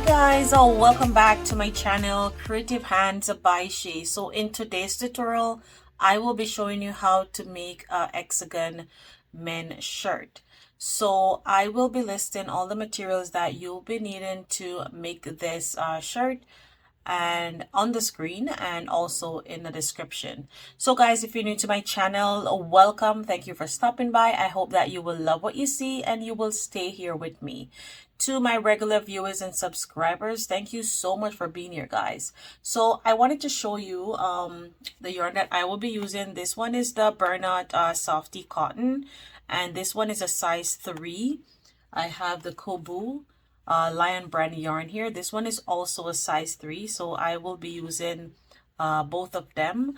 Guys, welcome back to my channel Creative Hands by Shay. So in today's tutorial I will be showing you how to make a hexagon men shirt. So I will be listing all the materials that you'll be needing to make this shirt and on the screen and also in the description. So guys, if you're new to my channel, welcome. Thank you for stopping by. I hope that you will love what you see and you will stay here with me. To my regular viewers and subscribers, thank you so much for being here, guys. So I wanted to show you the yarn that I will be using. This one is the Bernat Softee Cotton, and this one is a size 3. I have the Coboo Lion brand yarn here. This one is also a size 3, so I will be using both of them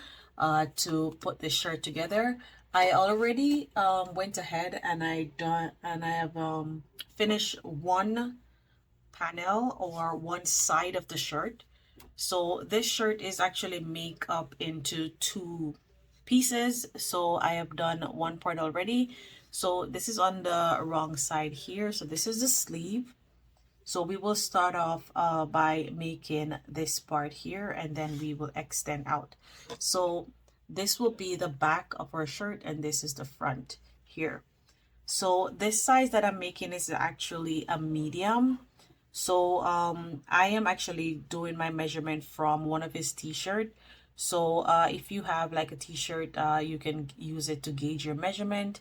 to put this shirt together. I already went ahead and I have finished one panel or one side of the shirt. So this shirt is actually made up into 2 pieces. So I have done one part already. So this is on the wrong side here. So this is the sleeve. So we will start off by making this part here, and then we will extend out. So this will be the back of our shirt, and this is the front here. So this size that I'm making is actually a medium. So I am actually doing my measurement from one of his t-shirt. So if you have like a t-shirt, you can use it to gauge your measurement,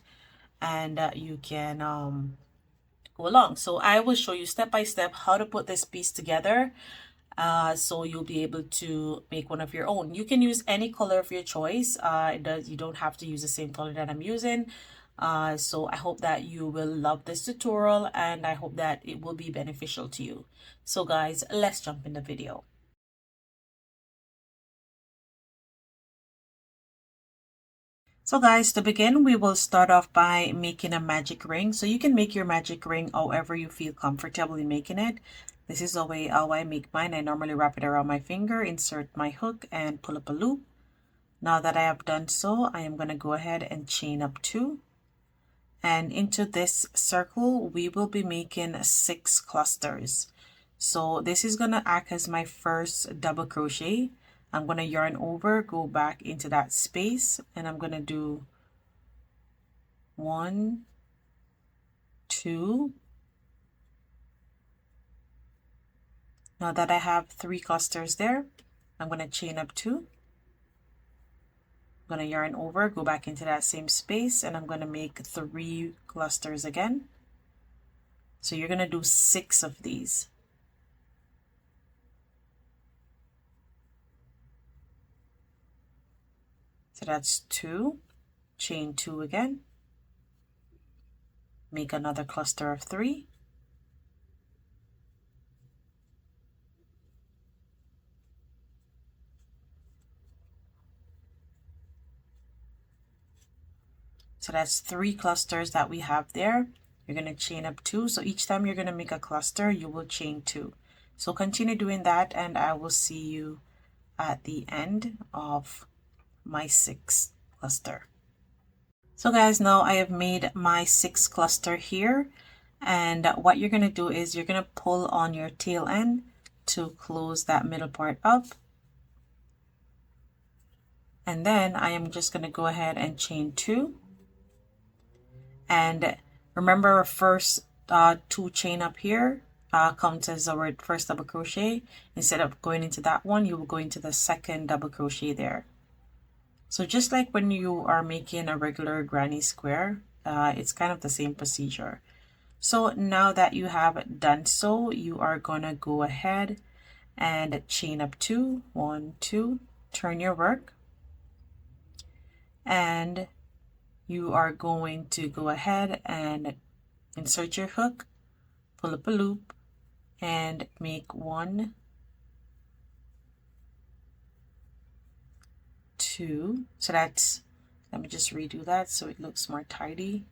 and you can go along. So I will show you step by step how to put this piece together, so you'll be able to make one of your own. You can use any color of your choice. You don't have to use the same color that I'm using. So I hope that you will love this tutorial, and I hope that it will be beneficial to you. So guys, let's jump in the video. So guys, to begin, we will start off by making a magic ring. So you can make your magic ring however you feel comfortable in making it. This is the way how I make mine. I normally wrap it around my finger, insert my hook, and pull up a loop. Now that I have done so, I am going to go ahead and chain up 2. And into this circle, we will be making 6 clusters. So this is going to act as my first double crochet. I'm going to yarn over, go back into that space, and I'm going to do 1, 2. Now that I have 3 clusters there, I'm going to chain up 2. I'm going to yarn over, go back into that same space, and I'm going to make 3 clusters again. So you're going to do 6 of these. So that's 2, chain 2 again, make another cluster of 3, so that's 3 clusters that we have there. You're going to chain up 2, so each time you're going to make a cluster, you will chain 2. So continue doing that, and I will see you at the end of my 6th cluster. So guys, now I have made my 6th cluster here, and what you're going to do is you're going to pull on your tail end to close that middle part up, and then I am just going to go ahead and chain 2. And remember, our first 2 chain up here counts as our first double crochet. Instead of going into that one, you will go into the second double crochet there. So just like when you are making a regular granny square, it's kind of the same procedure. So now that you have done so, you are gonna go ahead and chain up 2, 1, 2, turn your work, and you are going to go ahead and insert your hook, pull up a loop, and make 1, 2. So that's, let me just redo that so it looks more tidy.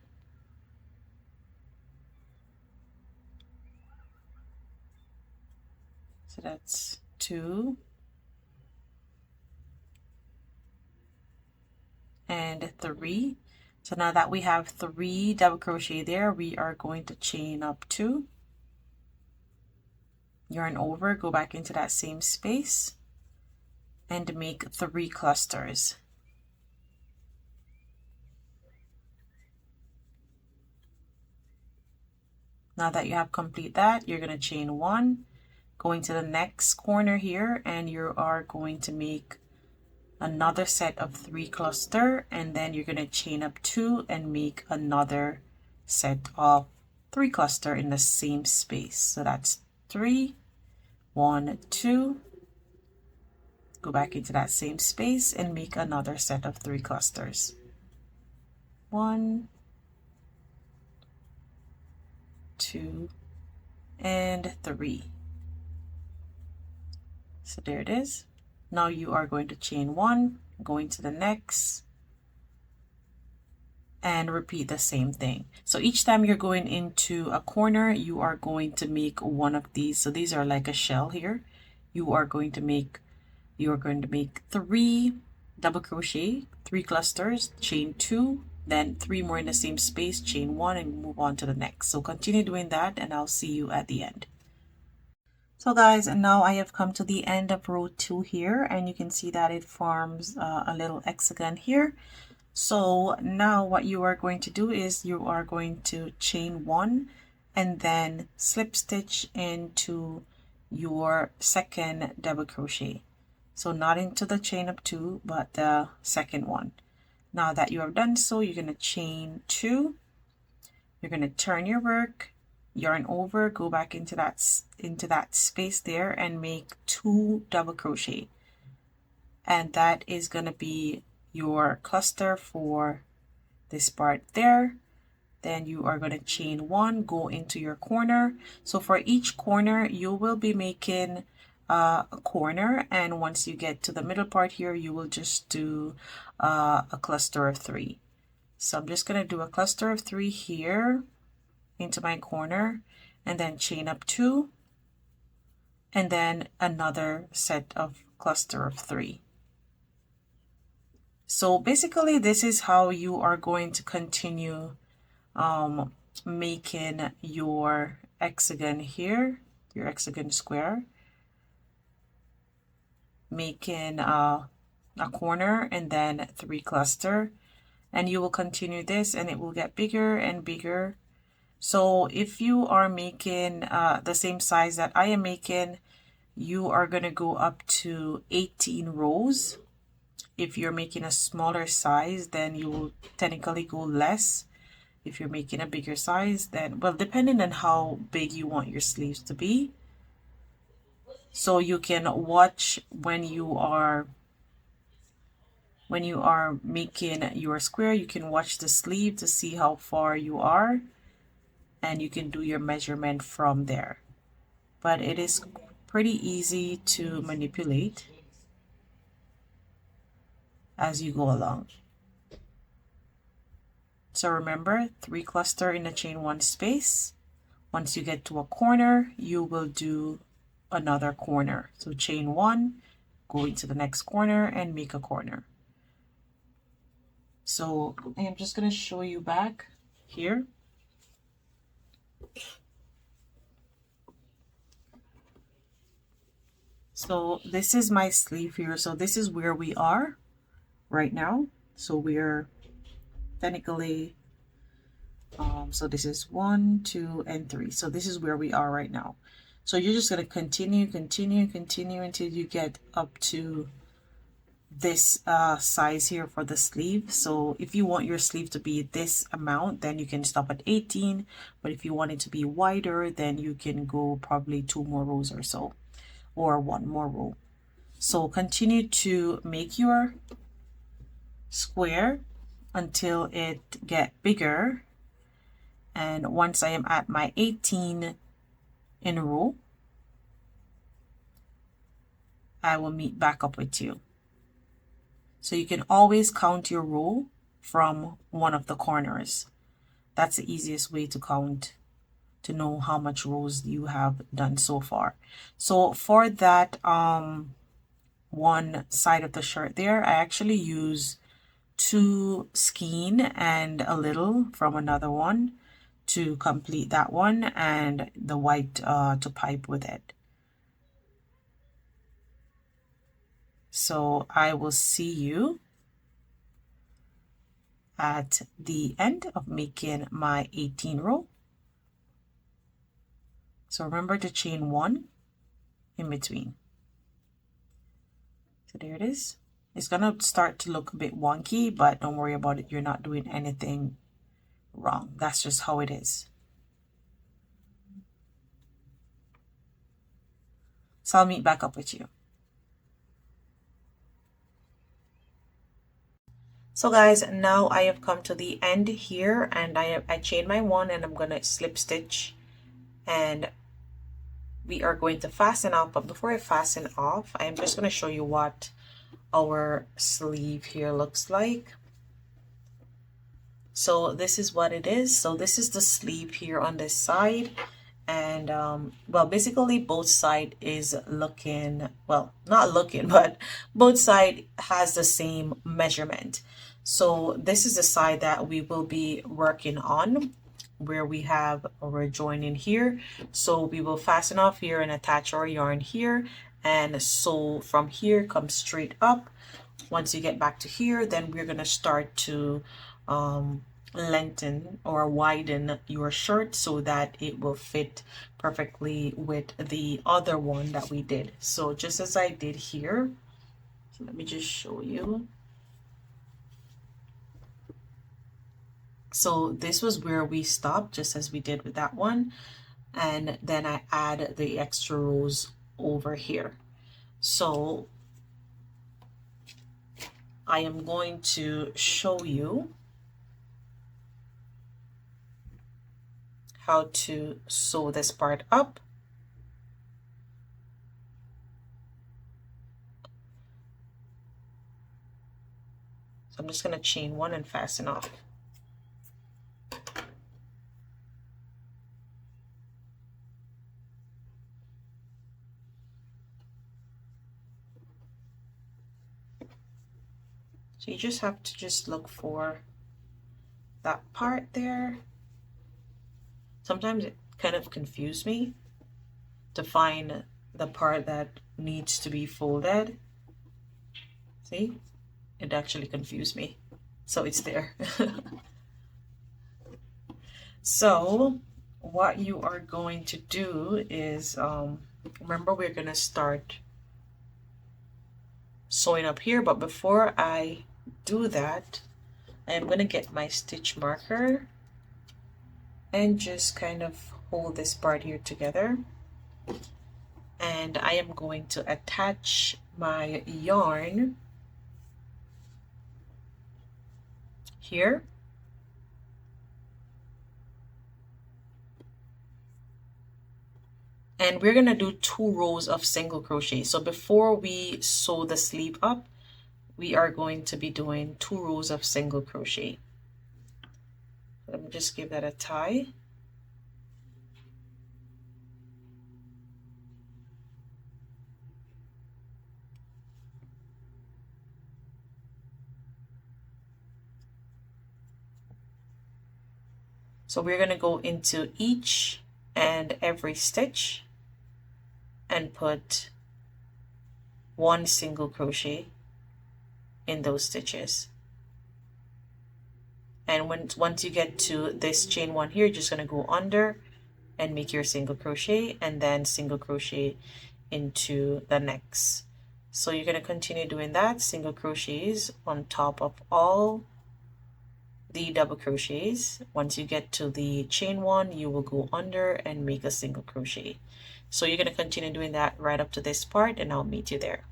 So that's 2 and 3. So now that we have 3 double crochet there, we are going to chain up 2, yarn over, go back into that same space and make 3 clusters. Now that you have complete that, you're going to chain 1, going to the next corner here, and you are going to make another set of 3 cluster, and then you're going to chain up 2 and make another set of 3 cluster in the same space. So that's 3, 1, 2, go back into that same space and make another set of 3 clusters. 1, 2, and 3. So there it is. Now you are going to chain 1, going to the next, and repeat the same thing. So each time you're going into a corner, you are going to make one of these. So these are like a shell here. You are going to make 3 double crochet, 3 clusters, chain 2, then 3 more in the same space, chain 1, and move on to the next. So continue doing that, and I'll see you at the end. So guys, and now I have come to the end of row 2 here, and you can see that it forms a little hexagon here. So now what you are going to do is you are going to chain 1 and then slip stitch into your second double crochet. So not into the chain of 2, but the second one. Now that you have done so, you're going to chain 2, you're going to turn your work, yarn over, go back into that space there and make 2 double crochet, and that is going to be your cluster for this part there. Then you are going to chain 1, go into your corner. So for each corner you will be making a corner, and once you get to the middle part here, you will just do a cluster of 3. So I'm just going to do a cluster of 3 here into my corner, and then chain up 2, and then another set of cluster of 3. So basically this is how you are going to continue making your hexagon here, your hexagon square, making a corner and then 3 cluster, and you will continue this and it will get bigger and bigger. So if you are making the same size that I am making, you are going to go up to 18 rows. If you're making a smaller size, then you will technically go less. If you're making a bigger size, then, well, depending on how big you want your sleeves to be. So you can watch when you are making your square, you can watch the sleeve to see how far you are, and you can do your measurement from there. But it is pretty easy to manipulate as you go along. So remember, 3 cluster in the chain 1 space. Once you get to a corner, you will do another corner. So chain 1, go into the next corner and make a corner. So I am just going to show you back here. So this is my sleeve here. So this is where we are right now. So we're technically, so this is 1, 2, and 3. So this is where we are right now. So you're just going to continue until you get up to this size here for the sleeve. So if you want your sleeve to be this amount, then you can stop at 18. But if you want it to be wider, then you can go probably 2 more rows or so, or 1 more row. So continue to make your square until it get bigger, and once I am at my 18 in a row, I will meet back up with you. So you can always count your row from one of the corners. That's the easiest way to count, to know how much rows you have done so far. So for that one side of the shirt there, I actually use 2 skein and a little from another one to complete that one, and the white to pipe with it. So I will see you at the end of making my 18 row. So remember to chain 1 in between. So there it is. It's gonna start to look a bit wonky, but don't worry about it. You're not doing anything wrong. That's just how it is. So I'll meet back up with you. So guys, now I have come to the end here, and I chained my 1, and I'm gonna slip stitch, and we are going to fasten off. But before I fasten off, I'm just going to show you what our sleeve here looks like. So this is what it is. So this is the sleeve here on this side, and well, basically both side is looking, well, not looking, but both side has the same measurement. So this is the side that we will be working on, where we have our joining here. So we will fasten off here and attach our yarn here, and sew from here, come straight up. Once you get back to here, then we're going to start to lengthen or widen your shirt so that it will fit perfectly with the other one that we did. So just as I did here, so let me just show you. So this was where we stopped, just as we did with that one, and then I add the extra rows over here. So I am going to show you how to sew this part up. So I'm just going to chain 1 and fasten off. So you just have to just look for that part there. Sometimes it kind of confused me to find the part that needs to be folded. See, it actually confused me. So it's there. So what you are going to do is, remember, we're going to start sewing up here, but before I do that, I am going to get my stitch marker and just kind of hold this part here together, and I am going to attach my yarn here, and we're going to do 2 rows of single crochet. So before we sew the sleeve up, we are going to be doing 2 rows of single crochet. Let me just give that a tie. So we're going to go into each and every stitch and put 1 single crochet in those stitches. And once you get to this chain 1 here, you're just going to go under and make your single crochet, and then single crochet into the next. So you're going to continue doing that, single crochets on top of all the double crochets. Once you get to the chain 1, you will go under and make a single crochet. So you're going to continue doing that right up to this part, and I'll meet you there.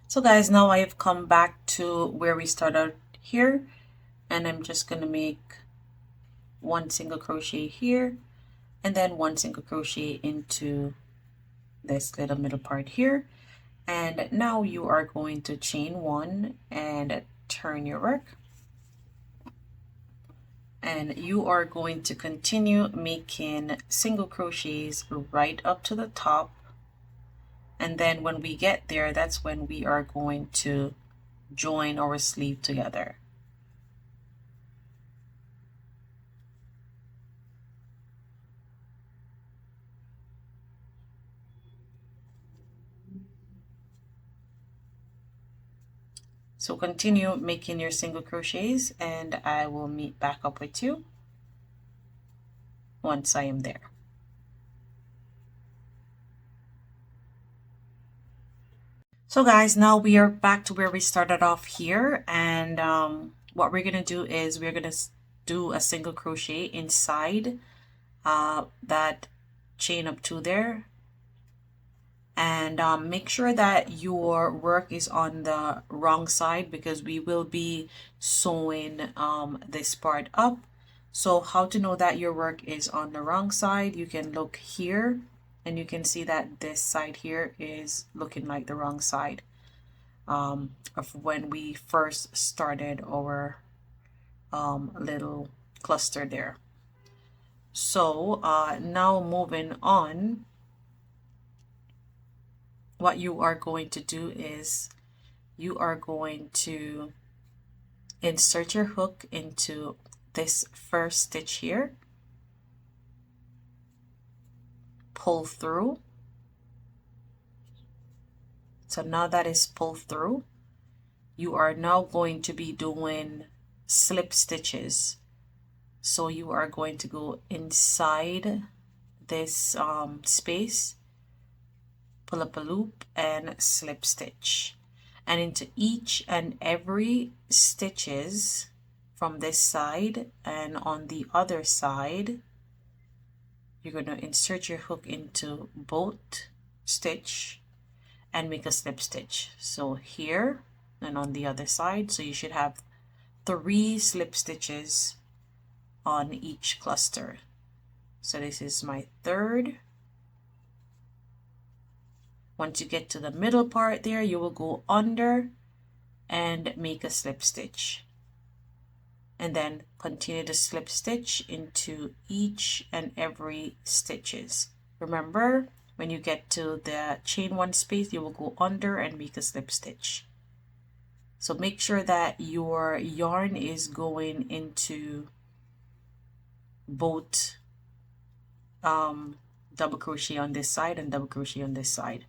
So guys, now I have come back to where we started here, and I'm just going to make 1 single crochet here, and then 1 single crochet into this little middle part here. And now you are going to chain 1 and turn your work, and you are going to continue making single crochets right up to the top. And then when we get there, that's when we are going to join our sleeve together. So continue making your single crochets and I will meet back up with you once I am there. So guys, now we are back to where we started off here, and what we're gonna do is we're gonna do a single crochet inside that chain up to there, and make sure that your work is on the wrong side because we will be sewing this part up. So how to know that your work is on the wrong side? You can look here and you can see that this side here is looking like the wrong side of when we first started our little cluster there. So now moving on, what you are going to do is you are going to insert your hook into this first stitch here, pull through. So now that is pulled through, you are now going to be doing slip stitches. So you are going to go inside this space, pull up a loop and slip stitch, and into each and every stitches from this side and on the other side you're going to insert your hook into both stitch and make a slip stitch. So here and on the other side, so you should have 3 slip stitches on each cluster. So this is my third. Once you get to the middle part there, you will go under and make a slip stitch, and then continue to slip stitch into each and every stitches. Remember, when you get to the chain 1 space, you will go under and make a slip stitch. So make sure that your yarn is going into both double crochet on this side and double crochet on this side.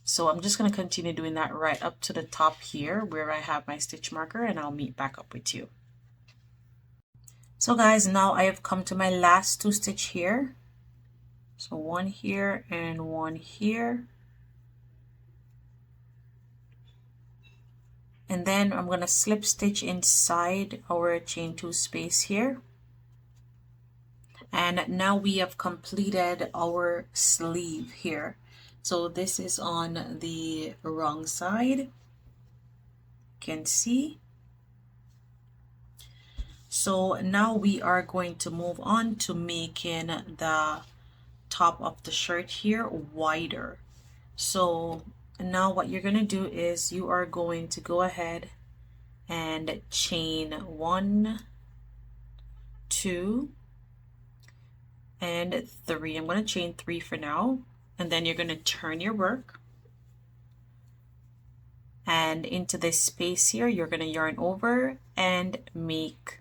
So I'm just going to continue doing that right up to the top here where I have my stitch marker, and I'll meet back up with you. So guys, now I have come to my last 2 stitch here. So 1 here and 1 here. And then I'm going to slip stitch inside our chain 2 space here. And now we have completed our sleeve here. So this is on the wrong side, you can see. So now we are going to move on to making the top of the shirt here wider. So now what you're going to do is you are going to go ahead and chain 1, 2, and 3. I'm going to chain 3 for now. And then you're going to turn your work, and into this space here you're going to yarn over and make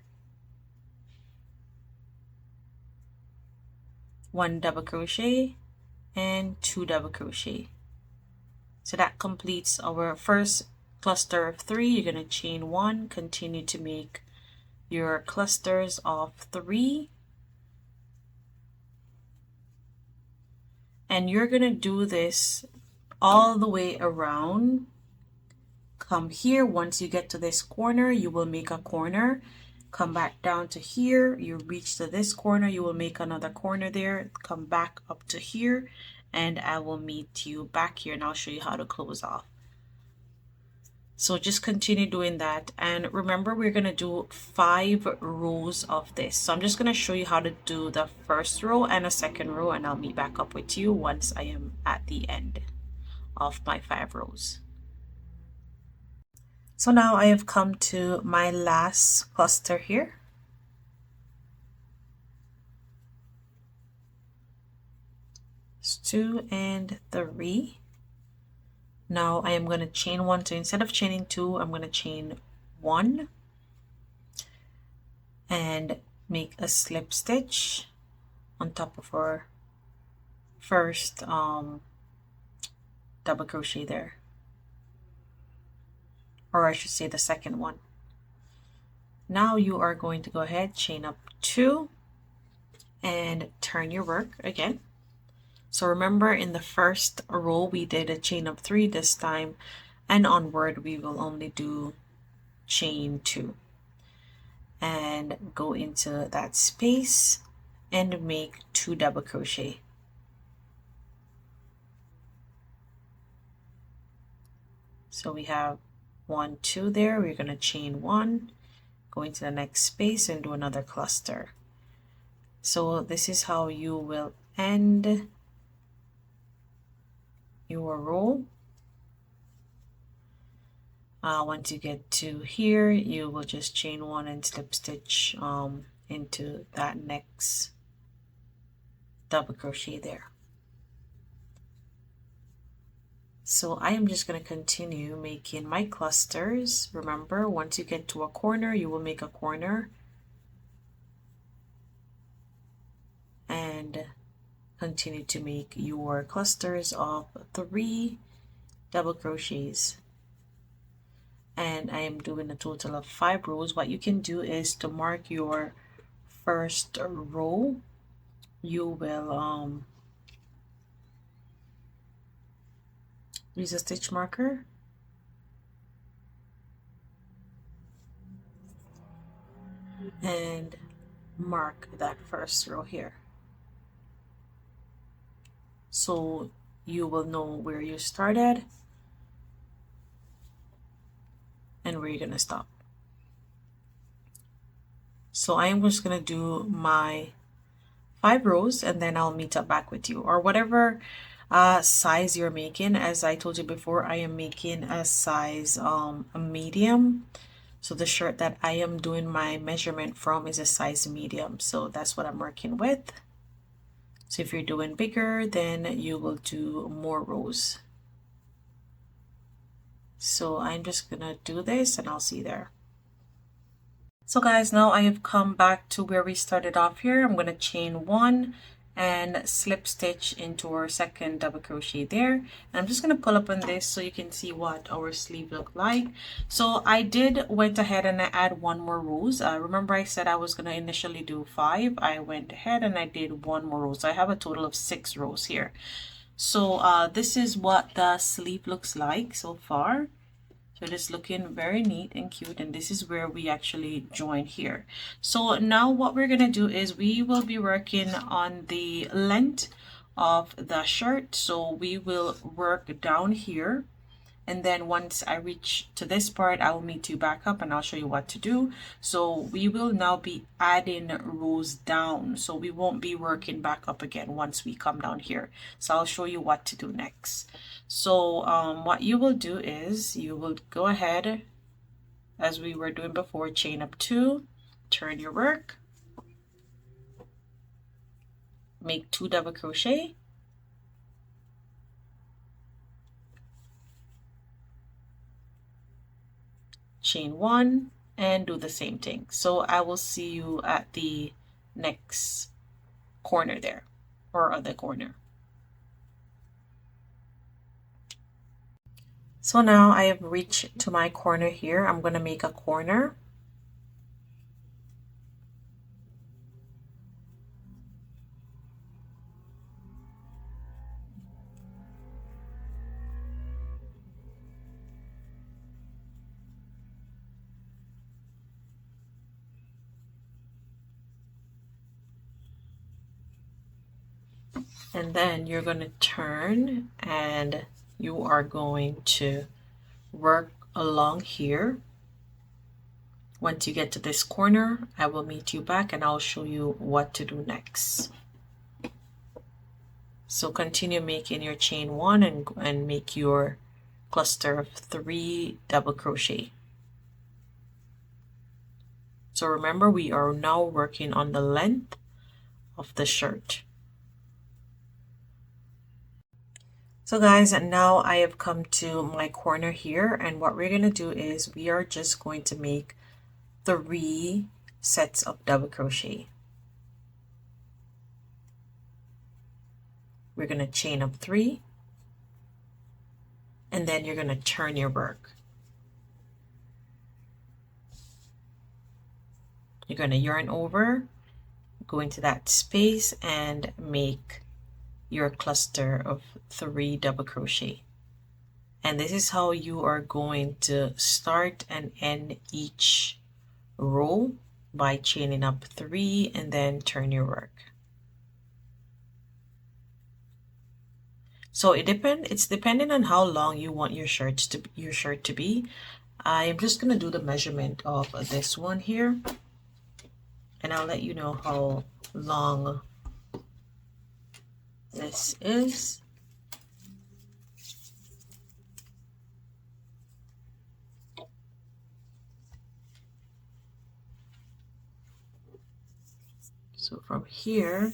1 double crochet and 2 double crochet. So that completes our first cluster of 3. You're going to chain 1, continue to make your clusters of 3. And you're going to do this all the way around. Come here. Once you get to this corner, you will make a corner. Come back down to here. You reach to this corner. You will make another corner there. Come back up to here. And I will meet you back here and I'll show you how to close off. So just continue doing that. And remember, we're going to do 5 rows of this. So I'm just going to show you how to do the first row and a second row, and I'll meet back up with you once I am at the end of my 5 rows. So now I have come to my last cluster here. It's 2 and 3. Now I am going to chain 1, so instead of chaining 2, I'm going to chain 1 and make a slip stitch, on top of our first double crochet there, or I should say the second one. Now you are going to go ahead, chain up 2 and turn your work again. So remember, in the first row we did a chain up 3. This time and onward we will only do chain 2, and go into that space and make 2 double crochet. So we have 1, 2 there. We're going to chain 1, go into the next space and do another cluster. So this is how you will end your row. Once you get to here, you will just chain 1 and slip stitch into that next double crochet there. So I am just going to continue making my clusters. Remember, once you get to a corner, you will make a corner and continue to make your clusters of 3 double crochets. And I am doing a total of 5 rows. What you can do is to mark your first row, you will use a stitch marker and mark that first row here, so you will know where you started and where you're gonna stop. So I am just gonna do my 5 rows and then I'll meet up back with you, or whatever size you're making. As I told you before, I am making a size a medium. So the shirt that I am doing my measurement from is a size medium. So that's what I'm working with. So if you're doing bigger, then you will do more rows. So I'm just gonna do this and I'll see you there. So guys, now I have come back to where we started off here. I'm gonna chain 1 and slip stitch into our second double crochet there, and I'm just going to pull up on this so you can see what our sleeve look like. So I went ahead and I add 1 more rows. Remember I said I was going to initially do 5. I went ahead and I did 1 more row, so I have a total of 6 rows here. So this is what the sleeve looks like so far. So it is looking very neat and cute, and this is where we actually join here. So now what we're gonna do is we will be working on the length of the shirt. So we will work down here, and then once I reach to this part, I will meet you back up and I'll show you what to do. So we will now be adding rows down, so we won't be working back up again once we come down here. So I'll show you what to do next. So what you will do is you will go ahead, as we were doing before, chain up 2, turn your work, make 2 double crochet, chain 1, and do the same thing. So I will see you at the next corner there, or other corner. So now I have reached to my corner here. I'm going to make a corner. And then you're going to turn and you are going to work along here. Once you get to this corner, I will meet you back and I'll show you what to do next. So continue making your chain 1 and make your cluster of 3 double crochet. So remember, we are now working on the length of the shirt. So guys, now I have come to my corner here, and what we're going to do is we are just going to make 3 sets of double crochet. we're going to chain up 3, and then you're going to turn your work. You're going to yarn over, go into that space, and make your cluster of 3 double crochet. And this is how you are going to start and end each row, by chaining up 3 and then turn your work. So it's depending on how long you want your shirt to be. I am just gonna do the measurement of this one here, and I'll let you know how long this is. So from here,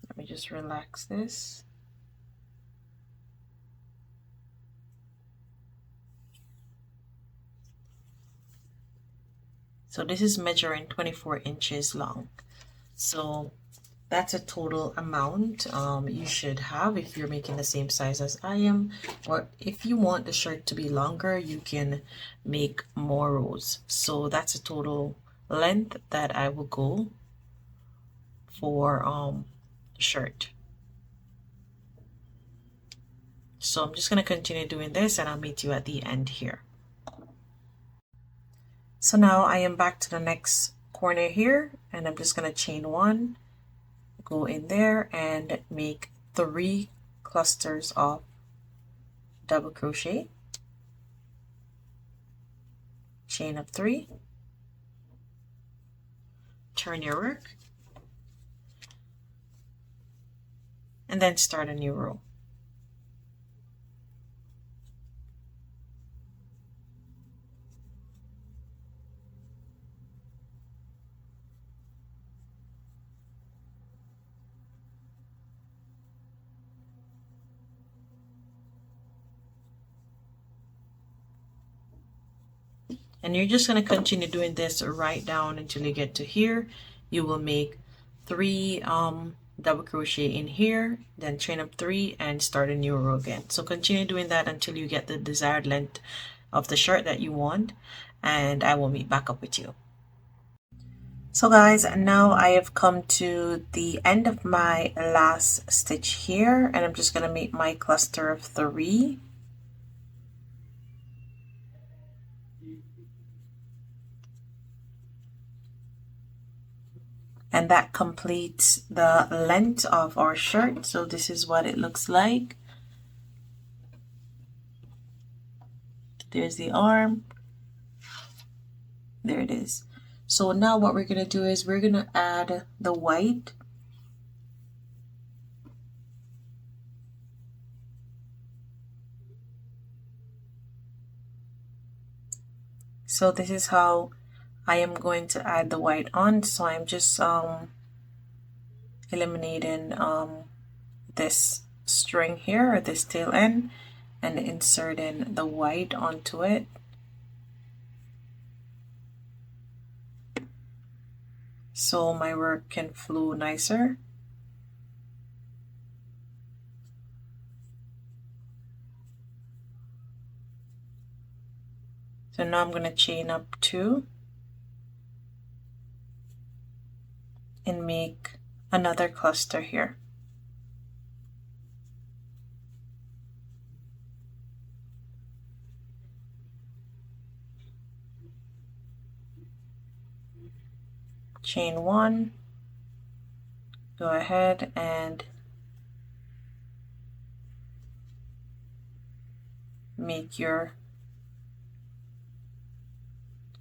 let me just relax this. So this is measuring 24 inches long. So that's a total amount you should have if you're making the same size as I am. Or if you want the shirt to be longer, you can make more rows. So that's a total length that I will go for the shirt. So I'm just going to continue doing this, and I'll meet you at the end here. So now I am back to the next corner here, and I'm just going to chain 1, go in there and make 3 clusters of double crochet, chain up 3, turn your work, and then start a new row. And you're just going to continue doing this right down until you get to here. You will make 3 double crochet in here, then chain up 3 and start a new row again. So continue doing that until you get the desired length of the shirt that you want, and I will meet back up with you. So guys, now I have come to the end of my last stitch here, and I'm just going to make my cluster of 3. And that completes the length of our shirt. So this is what it looks like. There's the arm. There it is. So now what we're going to do is we're going to add the white. So this is how I am going to add the white on. So I'm just eliminating this string here, or this tail end, and inserting the white onto it. So my work can flow nicer. So now I'm going to chain up 2 and make another cluster here. Chain 1, go ahead and make your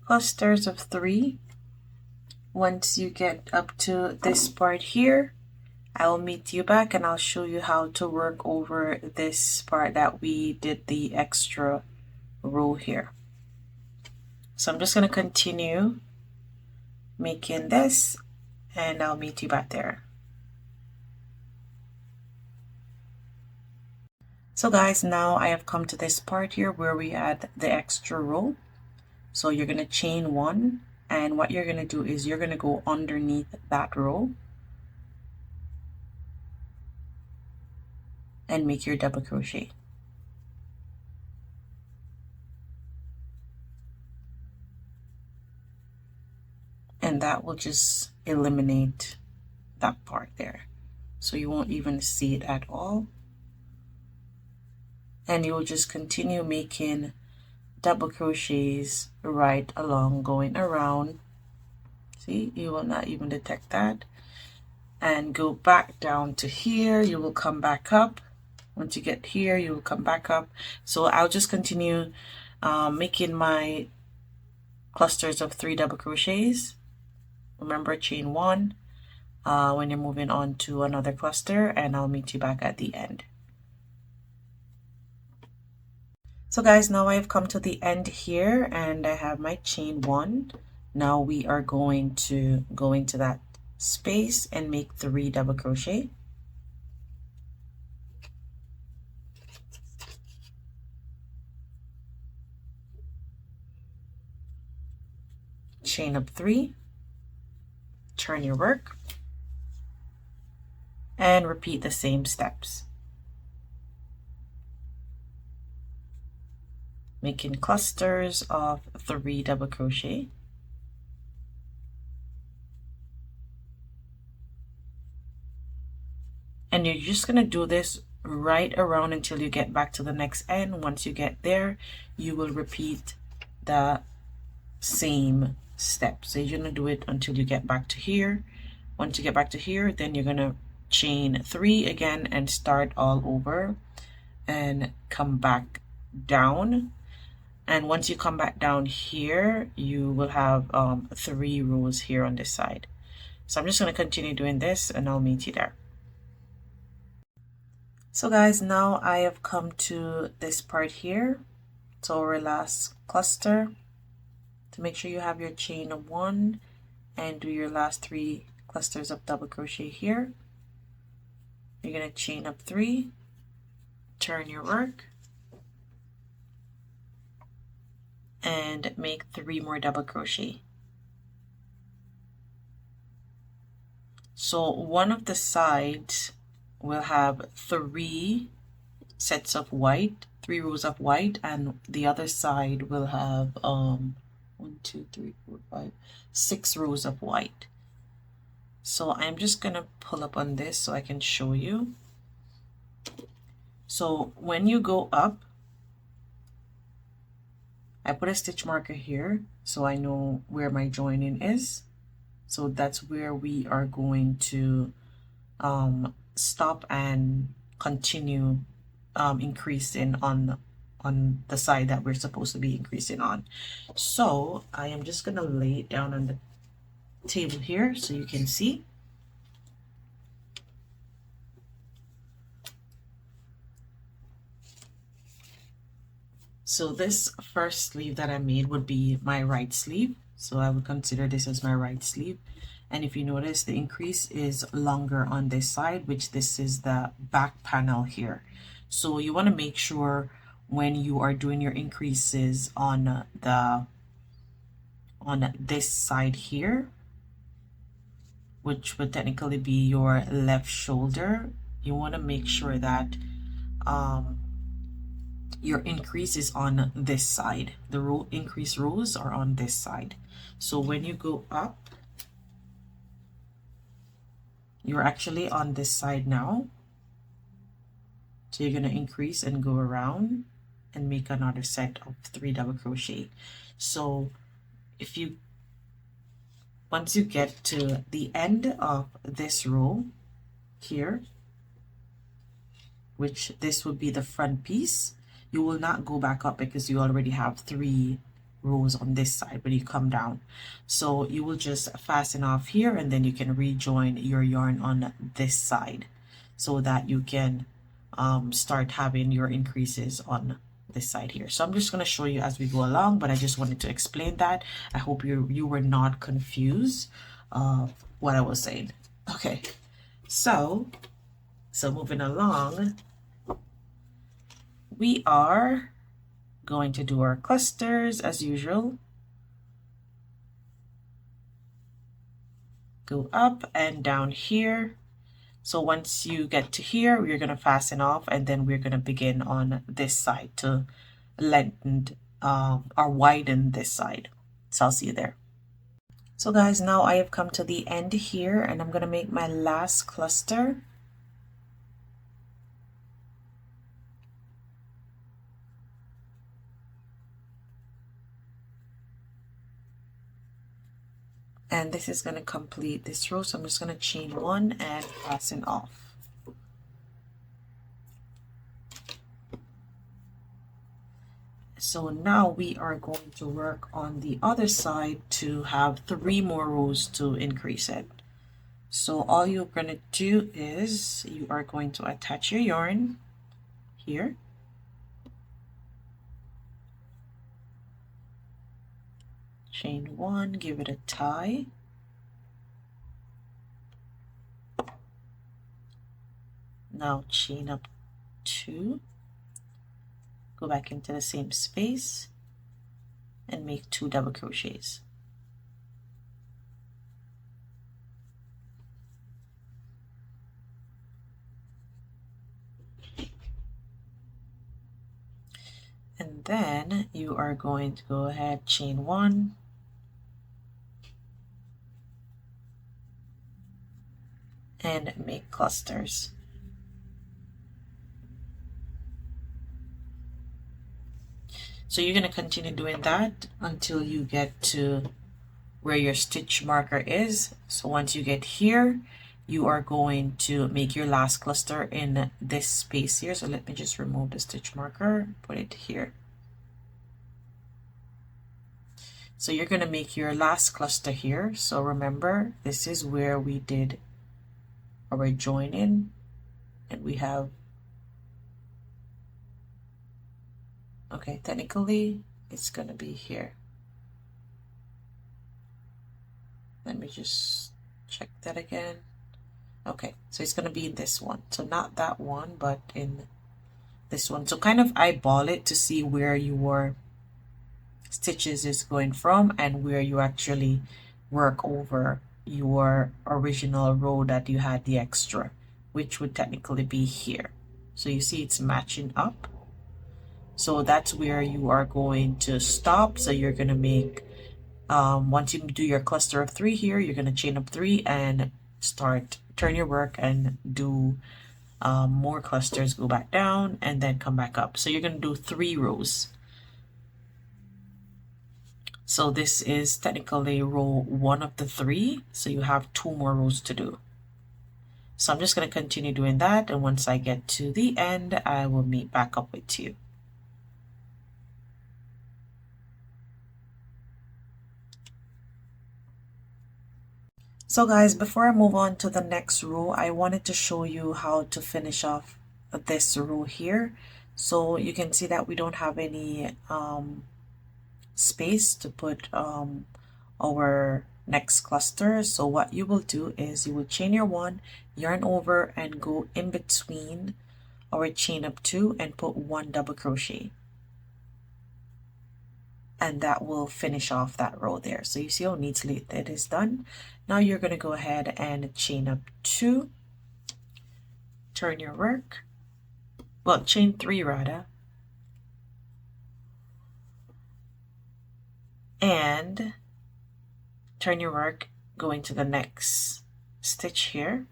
clusters of 3. Once you get up to this part here, I will meet you back and I'll show you how to work over this part that we did the extra row here. So I'm just going to continue making this, and I'll meet you back there. So guys, now I have come to this part here where we add the extra row. So you're going to chain one, and what you're going to do is you're going to go underneath that row and make your double crochet. And that will just eliminate that part there. So you won't even see it at all. And you'll just continue making double crochets right along, going around. See, you will not even detect that. And go back down to here. You will come back up. Once you get here, you will come back up. So I'll just continue making my clusters of 3 double crochets. Remember, chain 1 when you're moving on to another cluster, and I'll meet you back at the end. So guys, now I've come to the end here and I have my chain 1. Now we are going to go into that space and make 3 double crochet. Chain up 3, turn your work, and repeat the same steps. Making clusters of 3 double crochet. And you're just going to do this right around until you get back to the next end. Once you get there, you will repeat the same step. So you're going to do it until you get back to here. Once you get back to here, then you're going to chain 3 again and start all over and come back down. And once you come back down here, you will have 3 rows here on this side. So I'm just going to continue doing this and I'll meet you there. So guys, now I have come to this part here. So our last cluster. To make sure you have your chain of 1 and do your last 3 clusters of double crochet here. You're going to chain up 3, turn your work, and make 3 more double crochet. So one of the sides will have 3 sets of white, 3 rows of white, and the other side will have 1, 2, 3, 4, 5, 6 rows of white. So I'm just gonna pull up on this so I can show you. So when you go up, I put a stitch marker here so I know where my joining is. So that's where we are going to stop and continue increasing on the side that we're supposed to be increasing on. So I am just gonna lay it down on the table here so you can see. So this first sleeve that I made would be my right sleeve. So I would consider this as my right sleeve. And if you notice, the increase is longer on this side, which this is the back panel here. So you want to make sure when you are doing your increases on this side here, which would technically be your left shoulder, you want to make sure that your increase is on this side. The increase rows are on this side. So when you go up, you're actually on this side now. So you're going to increase and go around and make another set of 3 double crochet. So if you once you get to the end of this row here, which this would be the front piece, you will not go back up because you already have 3 rows on this side when you come down. So you will just fasten off here and then you can rejoin your yarn on this side so that you can start having your increases on this side here. So I'm just going to show you as we go along, but I just wanted to explain that. I hope you were not confused of what I was saying. Okay, so moving along, we are going to do our clusters as usual. Go up and down here. So once you get to here, we're going to fasten off, and then we're going to begin on this side to lengthen or widen this side. So I'll see you there. So guys, now I have come to the end here, and I'm going to make my last cluster. And this is going to complete this row, so I'm just going to chain one and fasten off. So now we are going to work on the other side to have 3 more rows to increase it. So all you're going to do is you are going to attach your yarn here. Chain 1, give it a tie. Now chain up 2. Go back into the same space and make 2 double crochets. And then you are going to go ahead, chain 1, and make clusters. So you're going to continue doing that until you get to where your stitch marker is. So once you get here, you are going to make your last cluster in this space here. So let me just remove the stitch marker, put it here. So you're going to make your last cluster here. So remember, this is where we did our join in, and we have, okay, technically it's going to be here. Let me just check that again. Okay, so it's going to be in this one. So not that one, but in this one. So kind of eyeball it to see where your stitches is going from and where you actually work over your original row that you had the extra, which would technically be here. So you see it's matching up. So that's where you are going to stop. So you're going to make, once you do your cluster of 3 here, you're going to chain up 3 and turn your work and do more clusters, go back down and then come back up. So you're going to do 3 rows. So this is technically row 1 of the 3. So you have 2 more rows to do. So I'm just going to continue doing that. And once I get to the end, I will meet back up with you. So guys, before I move on to the next row, I wanted to show you how to finish off this row here. So you can see that we don't have any space to put our next cluster. So what you will do is you will chain your 1, yarn over and go in between our chain up 2 and put 1 double crochet, and that will finish off that row there. So you see how neatly it is done. Now you're going to go ahead and chain up 2, turn your work, well, chain 3 rather, and turn your work, go into the next stitch here.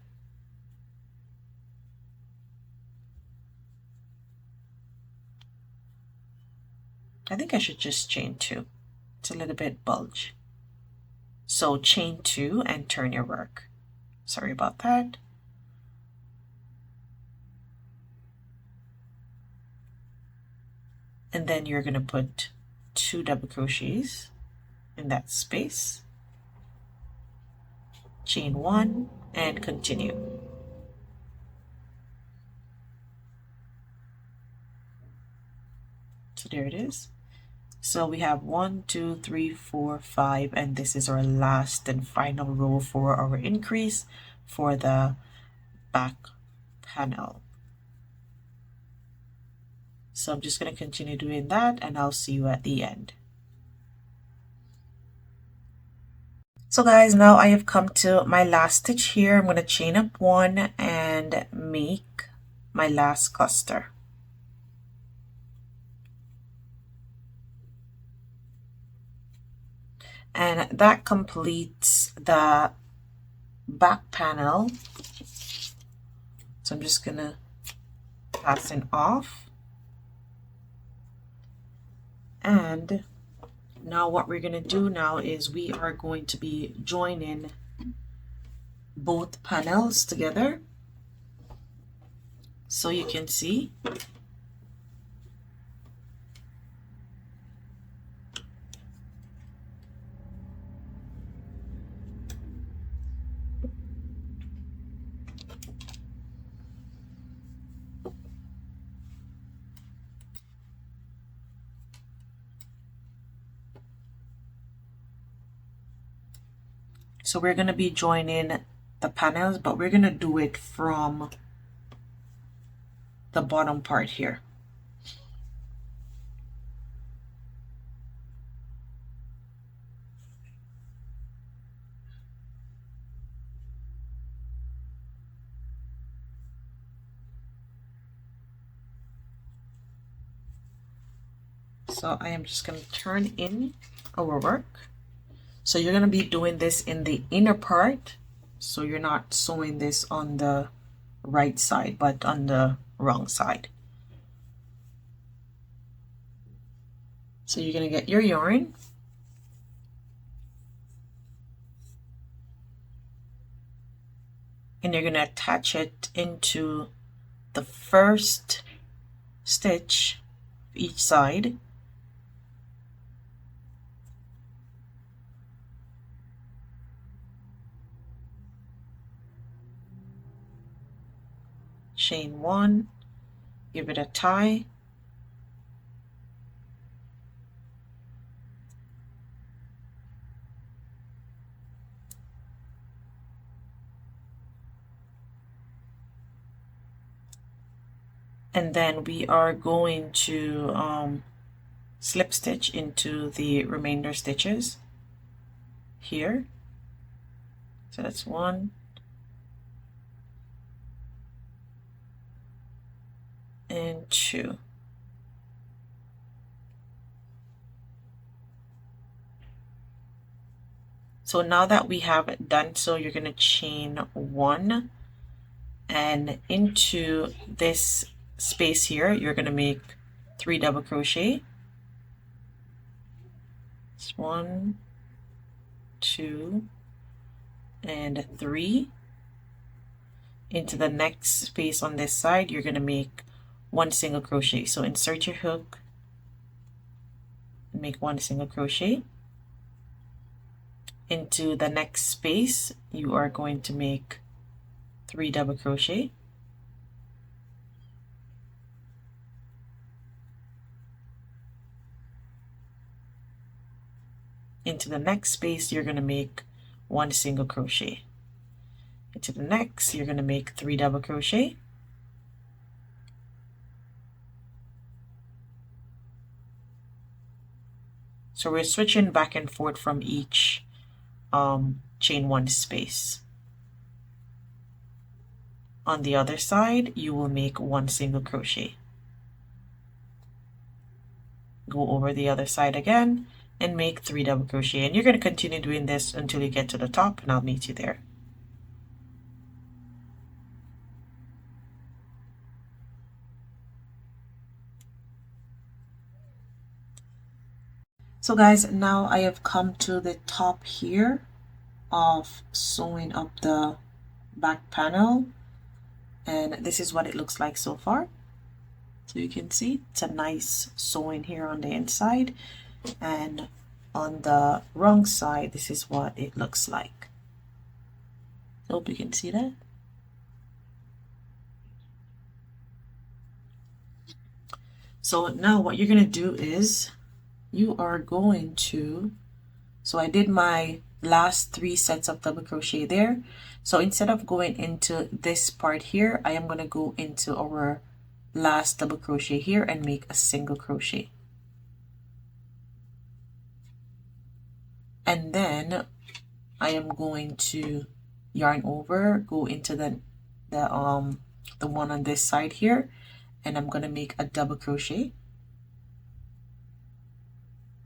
I think I should just chain 2. It's a little bit bulge. So chain 2 and turn your work. Sorry about that. And then you're going to put 2 double crochets in that space. Chain 1 and continue. So there it is. So we have 1, 2, 3, 4, 5, and this is our last and final row for our increase for the back panel. So I'm just going to continue doing that, and I'll see you at the end. So guys, now I have come to my last stitch here. I'm going to chain up one and make my last cluster. And that completes the back panel. So I'm just gonna fasten off. And now what we're gonna do now is we are going to be joining both panels together. So you can see. So we're going to be joining the panels, but we're going to do it from the bottom part here. So I am just going to turn in our work. So you're going to be doing this in the inner part. So you're not sewing this on the right side, but on the wrong side. So you're going to get your yarn. And you're going to attach it into the first stitch of each side. Chain one, give it a tie, and then we are going to slip stitch into the remainder stitches here. So that's 1 and 2. So now that we have it done, so you're going to chain 1, and into this space here you're going to make 3 double crochet. It's 1, 2, and 3. Into the next space on this side you're going to make 1 single crochet. So insert your hook and make 1 single crochet. Into the next space you are going to make 3 double crochet. Into the next space you're going to make 1 single crochet. Into the next you're going to make 3 double crochet. So we're switching back and forth from each chain 1 space. On the other side you will make 1 single crochet. Go over the other side again and make 3 double crochet, and you're going to continue doing this until you get to the top, and I'll meet you there. So guys, now I have come to the top here of sewing up the back panel, and this is what it looks like so far. So you can see it's a nice sewing here on the inside, and on the wrong side this is what it looks like. Hope you can see that. So now what you're going to do is you are going to, so I did my last 3 sets of double crochet there. So instead of going into this part here, I am going to go into our last double crochet here and make a single crochet. And then I am going to yarn over, go into the one on this side here, and I'm going to make a double crochet.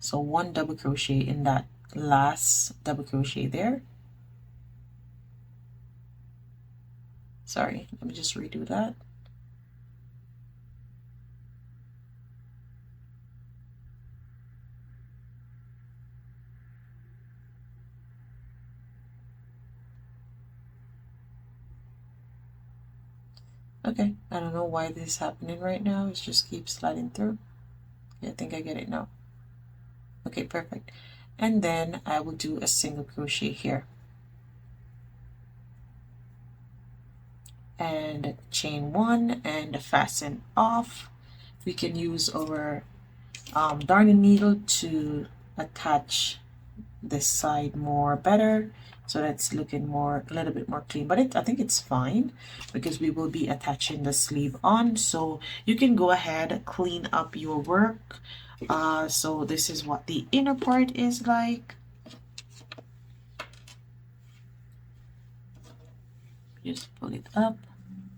So one double crochet in that last double crochet there. Sorry, let me just redo that. Okay, I don't know why this is happening right now. It just keeps sliding through. Yeah, I think I get it now. Okay, perfect. And then I will do a single crochet here. And chain one and fasten off. We can use our darning needle to attach this side more better, so that's looking more, a little bit more clean, but I think it's fine because we will be attaching the sleeve on. So you can go ahead, clean up your work. So this is what the inner part is like. Just pull it up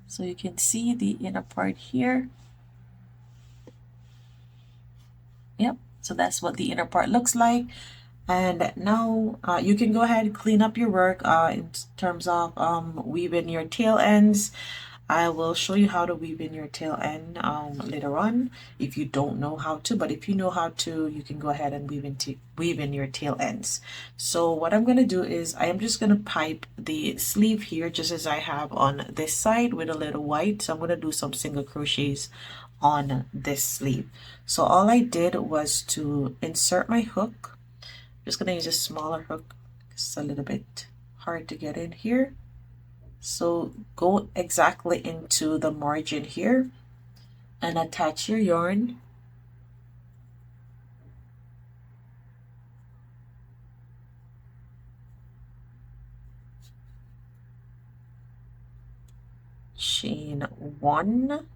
so you can see the inner part here. Yep, so that's what the inner part looks like. And now you can go ahead and clean up your work in terms of weaving your tail ends. I will show you how to weave in your tail end later on if you don't know how to, but if you know how to, you can go ahead and weave in your tail ends. So what I'm going to do is I am just going to pipe the sleeve here just as I have on this side with a little white. So I'm going to do some single crochets on this sleeve. So all I did was to insert my hook. Just gonna use a smaller hook. It's a little bit hard to get in here. So go exactly into the margin here and attach your yarn. Chain one.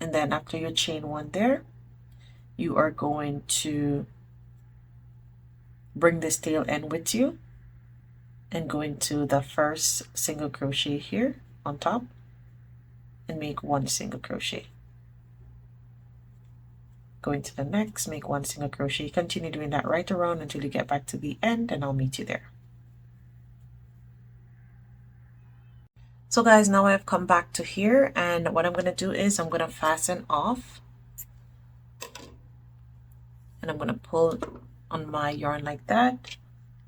And then after your chain one there, you are going to bring this tail end with you and go into the first single crochet here on top and make one single crochet. Go into the next, make one single crochet. Continue doing that right around until you get back to the end, and I'll meet you there. So guys, now I've come back to here, and what I'm going to do is I'm going to fasten off, and I'm going to pull on my yarn like that,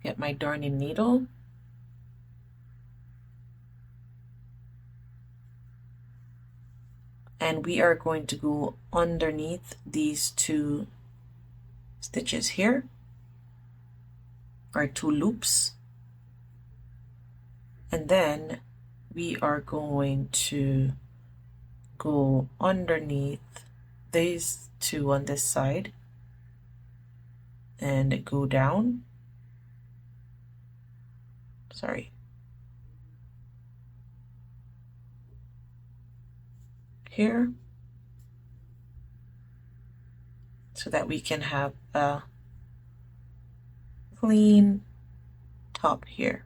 get my darning needle, and we are going to go underneath these two stitches here, or two loops, and then we are going to go underneath these two on this side and go down. Sorry. Here, so that we can have a clean top here.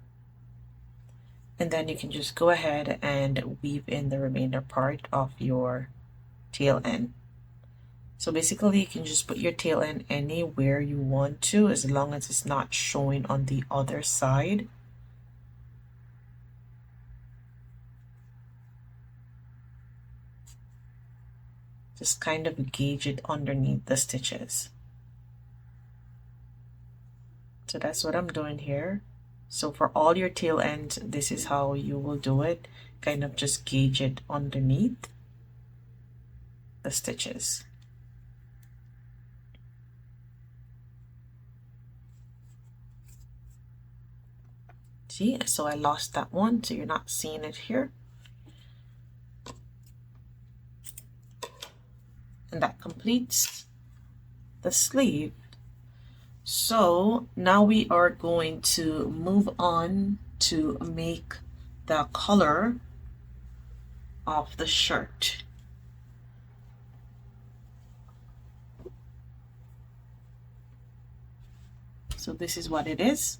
And then you can just go ahead and weave in the remainder part of your tail end. So basically you can just put your tail end anywhere you want to, as long as it's not showing on the other side. Just kind of gauge it underneath the stitches. So that's what I'm doing here. So for all your tail ends, this is how you will do it. Kind of just gauge it underneath the stitches. See, so I lost that one, so you're not seeing it here. And that completes the sleeve. So now we are going to move on to make the color of the shirt. So this is what it is.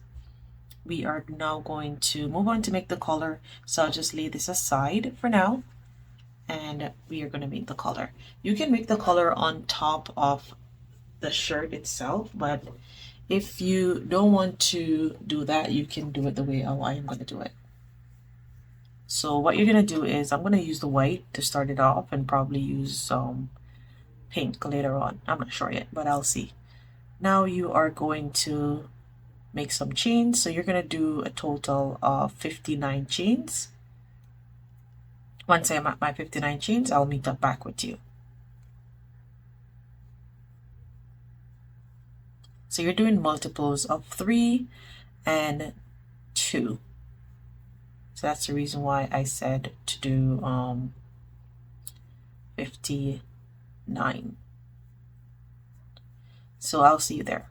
We are now going to move on to make the color. So I'll just lay this aside for now, and we are going to make the color. You can make the color on top of the shirt itself, but if you don't want to do that, you can do it the way I am going to do it. So what you're going to do is I'm going to use the white to start it off and probably use pink later on. I'm not sure yet, but I'll see. Now you are going to make some chains. So you're going to do a total of 59 chains. Once I'm at my 59 chains, I'll meet up back with you. So you're doing multiples of 3 and 2. So that's the reason why I said to do 59. So I'll see you there.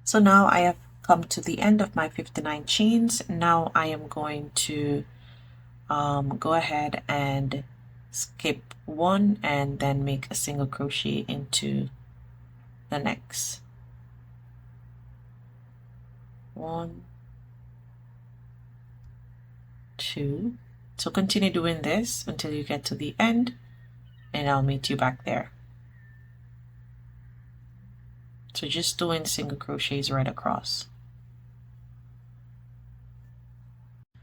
So now I have come to the end of my 59 chains. Now I am going to go ahead and skip one and then make a single crochet into the next. 1, 2. So continue doing this until you get to the end, and I'll meet you back there. So just doing single crochets right across.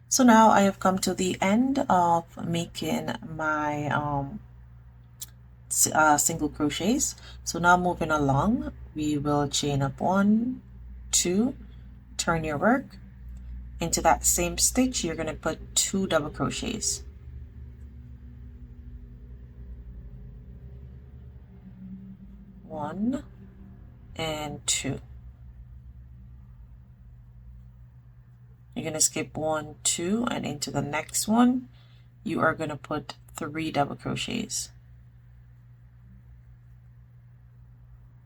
So now I have come to the end of making my single crochets. So now moving along, we will chain up 1, 2, turn your work. Into that same stitch, you're going to put 2 double crochets. 1 and 2. You're going to skip 1, 2, and into the next one, you are going to put 3 double crochets.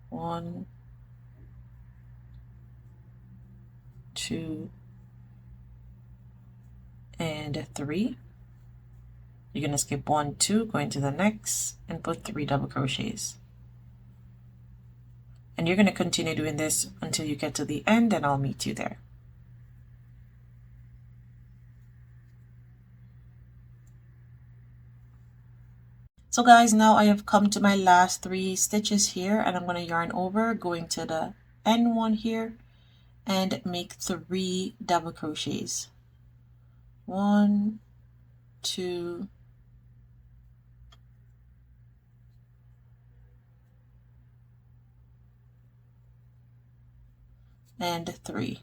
1, 2, and 3. You're going to skip 1, 2, go into the next, and put 3 double crochets. And you're going to continue doing this until you get to the end, and I'll meet you there. So guys, now I have come to my last 3 stitches here, and I'm going to yarn over, going to the end one here, and make 3 double crochets. 1, 2, and 3.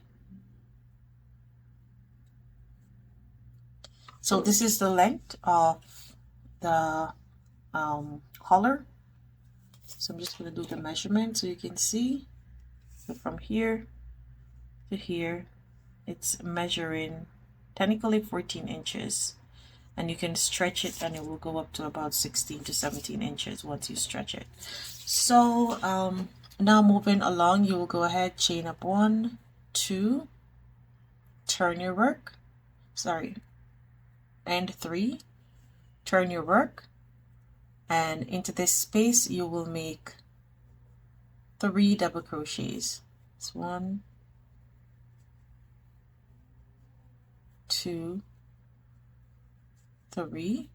So this is the length of the collar. So I'm just going to do the measurement so you can see. So from here to here, it's measuring technically 14 inches, and you can stretch it and it will go up to about 16 to 17 inches once you stretch it. So now moving along, you will go ahead, chain up 1, 2, turn your work, and 3, turn your work, and into this space you will make 3 double crochets. It's 1, 2, 3,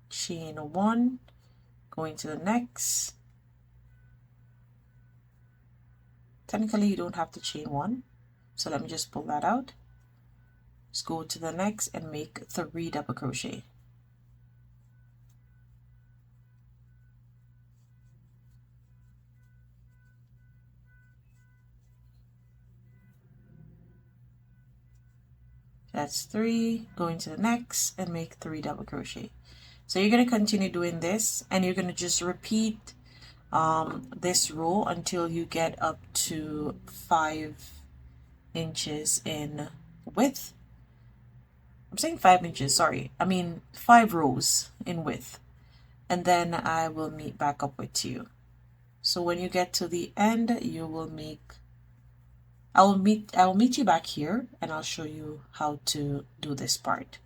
chain 1, going to the next. Technically you don't have to chain 1, so let me just pull that out. Just go to the next and make 3 double crochet. That's 3, going to the next and make 3 double crochet. So you're going to continue doing this, and you're going to just repeat this row until you get up to 5 inches in width. I'm saying 5 inches, sorry. I mean 5 rows in width. and then I will meet back up with you. So when you get to the end, you will I will meet you back here, and I'll show you how to do this part.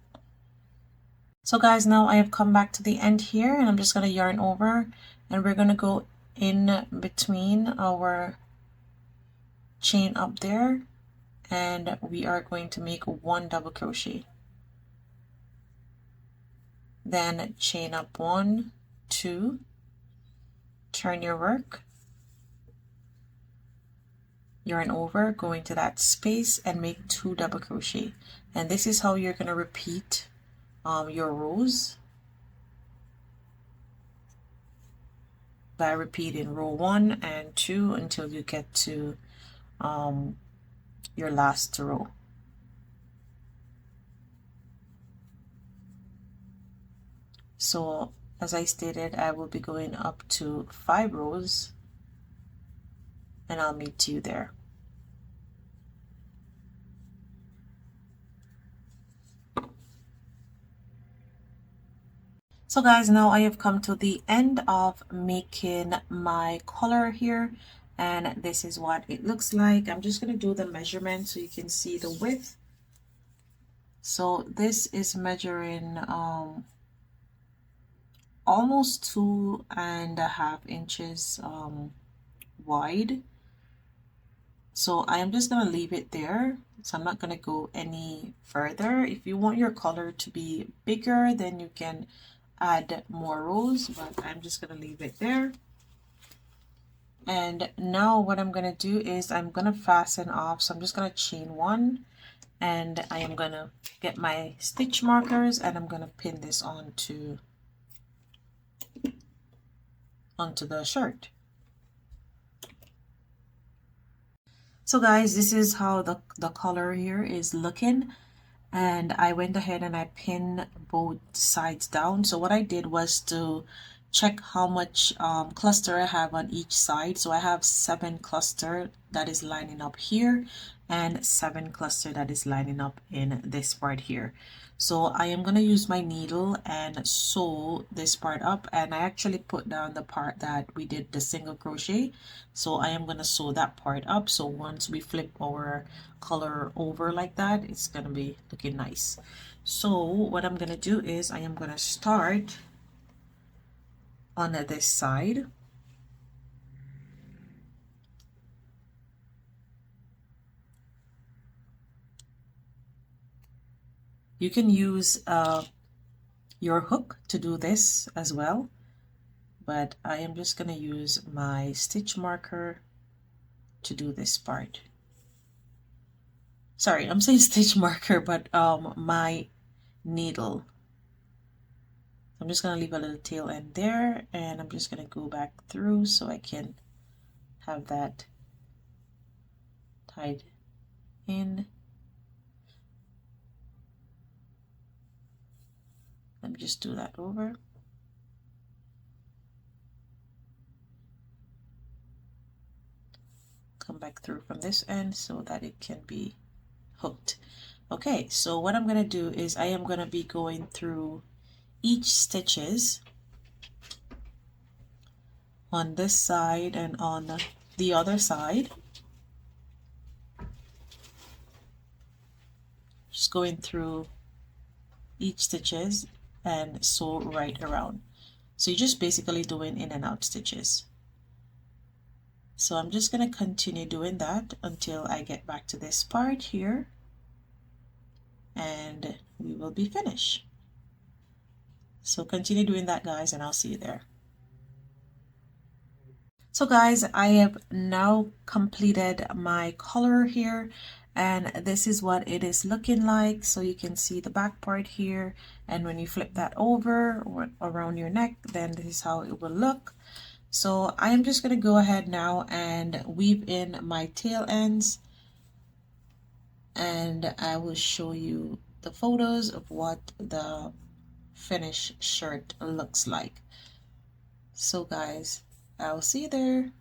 So guys, now I have come back to the end here, and I'm just going to yarn over, and we're going to go in between our chain up there, and we are going to make 1 double crochet, then chain up 1, 2, turn your work, yarn over, go into that space and make 2 double crochet. And this is how you're going to repeat your rows, by repeating row 1 and 2 until you get to your last row. So as I stated, I will be going up to 5 rows, and I'll meet you there. So guys, now I have come to the end of making my collar here, and this is what it looks like. I'm just going to do the measurement so you can see the width. So this is measuring almost 2.5 inches wide. So I am just going to leave it there. So I'm not going to go any further. If you want your collar to be bigger, then you can add more rows, but I'm just going to leave it there. And now what I'm going to do is I'm going to fasten off. So I'm just going to chain 1, and I am going to get my stitch markers, and I'm going to pin this onto the shirt. So guys, this is how the collar here is looking, and I went ahead and I pinned both sides down. So what I did was to check how much cluster I have on each side. So I have 7 cluster that is lining up here, and 7 cluster that is lining up in this part here. So I am going to use my needle and sew this part up, and I actually put down the part that we did the single crochet. So I am going to sew that part up, so once we flip our color over like that, it's going to be looking nice. So what I'm going to do is I am going to start on this side. You can use your hook to do this as well, but I am just going to use my stitch marker to do this part. Sorry, I'm saying stitch marker, but my needle. I'm just going to leave a little tail end there, and I'm just going to go back through so I can have that tied in. Let me just do that over. Come back through from this end so that it can be hooked. Okay, so what I'm going to do is I am going to be going through each stitches on this side and on the other side. Just going through each stitches and sew right around. So you're just basically doing in and out stitches. So I'm just going to continue doing that until I get back to this part here, and we will be finished. So continue doing that, guys, and I'll see you there. So guys, I have now completed my collar here, and this is what it is looking like. So you can see the back part here, and when you flip that over or around your neck, then this is how it will look. So I am just going to go ahead now and weave in my tail ends, and I will show you the photos of what the finished shirt looks like. So guys, I'll see you there.